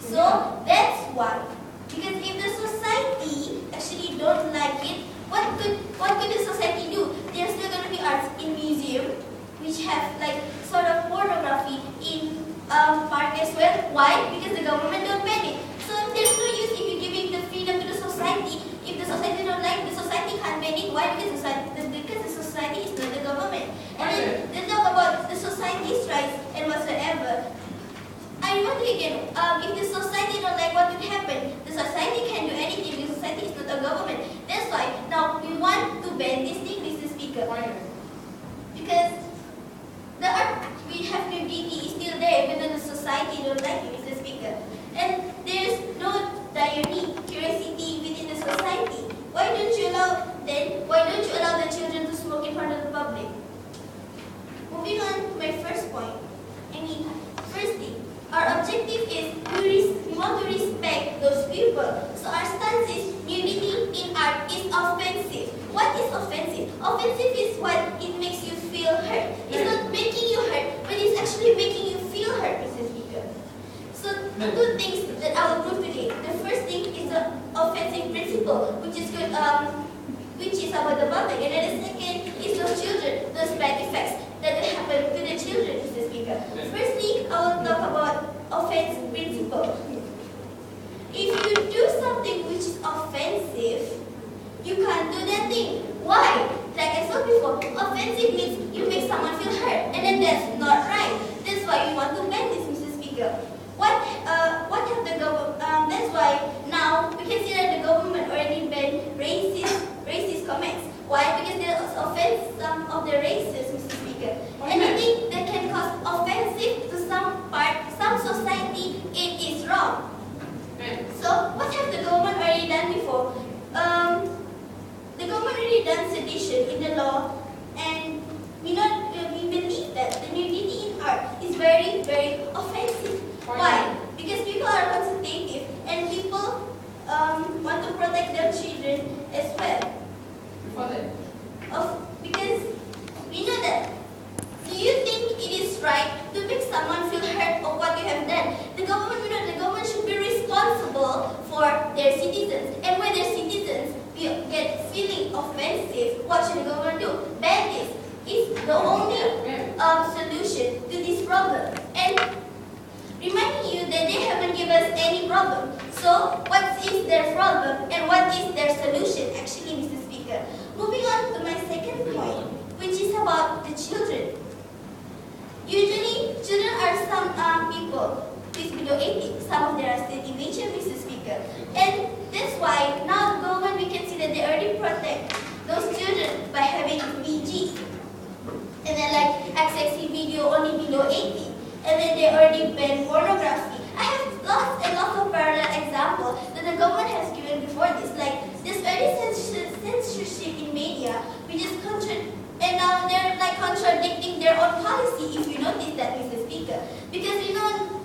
So that's why. Because if the society actually don't like it, what could the society do? There's still going to be arts in museum, which have like sort of pornography in park as well. Why? Because the government don't ban it. So there's no use if you're giving the freedom to the society. If the society don't like, the society can't ban it. Why? Because the society is not the government. And then they talk about the society's rights and whatsoever. I want to again, if the society don't like what will happen, the society can do anything. The society is not a government. That's why now we want to ban this thing, Mr. Speaker. Because the art we have nudity is still there, even though the society don't like it, Mr. Speaker. And there's no diurnal curiosity within the society. Why don't you allow the children to smoke in front of the public? Moving on to my first point. First thing, our objective is we want to respect those people. So our stance is nudity in art is offensive. What is offensive? Offensive is what it makes you feel hurt. It's not making you hurt, but it's actually making you feel hurt, Mr. Speaker. So two things that I will prove today. The first thing is the offensive principle, which is good, which is about the public, and then the second is those children, those bad effects that will happen to the children, Mr. Speaker. Firstly, I will talk about offense principle. If you do something which is offensive, you can't do that thing. Why? Like I said before, offensive means you make someone feel hurt, and then that's not right. That's why we want to ban this, Mr. Speaker. What have the government? That's why now we can see that the government already banned racist comments. Why? Because they offend some of the races, Mr. Speaker. Anything that can cause offensive to some society, it is wrong. So what have the government already done before? The government already done sedition in the law, and we believe that the nudity in art is very, very offensive. Why? Because people are consultative and people want to protect their children as well. Because we know that. Do you think it is right to make someone feel hurt of what you have done? The government should be responsible for their citizens. And when their citizens get feeling offensive, what should the government do? Ban this. It's the only solution to this problem. And reminding you that they haven't given us any problem. So what is their problem and what is their solution actually, Mr. Speaker? Moving on to my second point, which is about the children. Usually, children are some people with below 18. Some of them are still teenagers, Mr. Speaker. And that's why now the government, we can see that they already protect those children by having VG. And then like access video only below 18. And then they already ban pornography. I have lots and lots of parallel examples that the government has given before this. Like there's already censorship in media, which is and now they're like contradicting their own policy. If you notice that, Mr. Speaker, because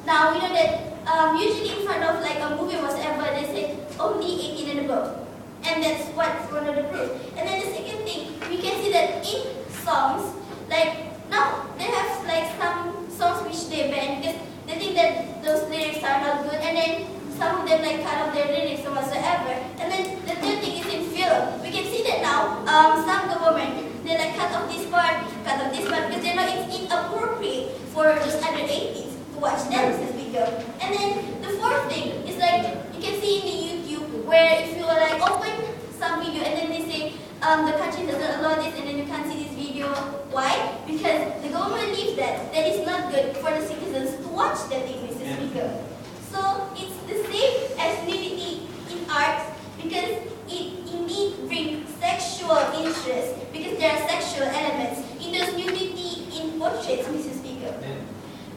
now we know that usually in front of like a movie or whatever, they say only 18 and above, and that's what's one of the proofs. And then the second thing, we can see that in songs, like now they have like some songs which they ban because they think that those lyrics are not good, and then some of them like cut off their lyrics or whatsoever. And then the third thing is in film. We can see that now some government, they like cut off this part because they know it's inappropriate for those under 18s to watch that, Mr. Speaker. And then the fourth thing is like you can see in the YouTube where if you like open some video and then they say the country doesn't allow this and then you can't see this video. Why? Because the government believes that is not good for the citizens to watch that thing, Mr. Speaker. So it's the same as nudity in art because it indeed brings sexual interest because there are sexual elements in those nudity in portraits, Mr. Speaker.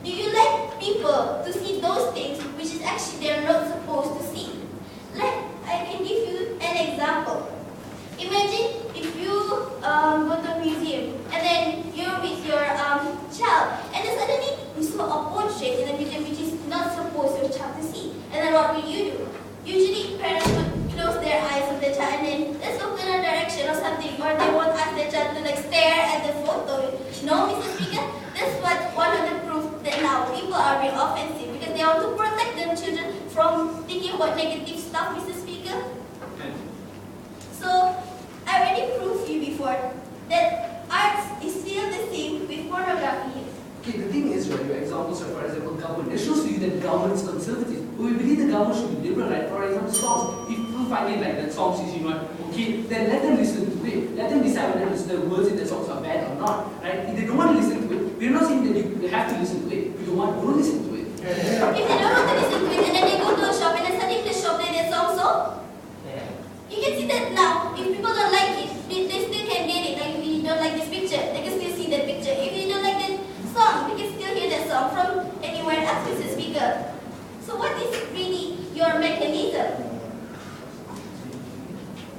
Do you like people to see those things which is actually they're not supposed to see? Like I can give you an example. Imagine if you go to a museum and then you're with your child and then suddenly you saw a portrait in the museum which is not supposed for your child to see. And then what will you do? about negative stuff, Mr. Speaker? So, I already proved to you before that arts is still the same with pornography. Okay, the thing is, right, your examples are, for example, government. It shows to you that government is conservative. But we believe the government should be liberal, right? For example, songs. If people find it like that songs is, okay, then let them listen to it. Let them decide whether the words in the songs are bad or not, right? If they don't want to listen to it, we're not saying that you have to listen to it. If you don't listen to it. If they don't want to listen to it and then they go to a shop and then suddenly the shop play their song, so you can see that now. If people don't like it, they still can get it. Like if you don't like this picture, they can still see that picture. If you don't like that song, you can still hear that song from anywhere else, Mr. Speaker. So what is really your mechanism?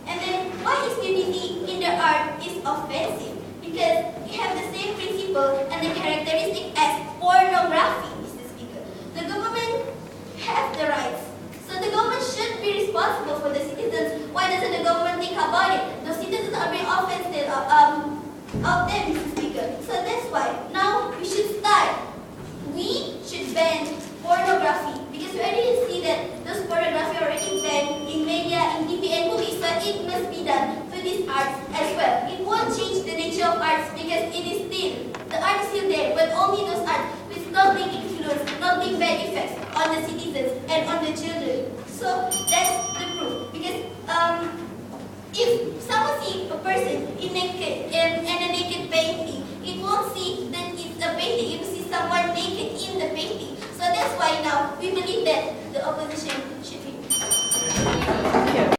And then why is nudity in the art is offensive? Because you have the same principle and the characteristic as pornography, Mr. Speaker. The government has the rights. So the government should be responsible for the citizens. Why doesn't the government think about it? The citizens are being offended out there, Mr. Speaker. So that's why now we should start. We should ban pornography because we already see that those pornography are already banned in media, in TV and movies. So it must be done to these arts as well. It won't change the nature of arts because it is still, the art is still there, but only those arts with not being influence, not being bad effects on the citizens and on the children. So that's the proof. Because if someone sees a person in naked and a naked painting, it won't see that it's a painting. It will see someone naked in the painting. So that's why now we believe that the opposition should be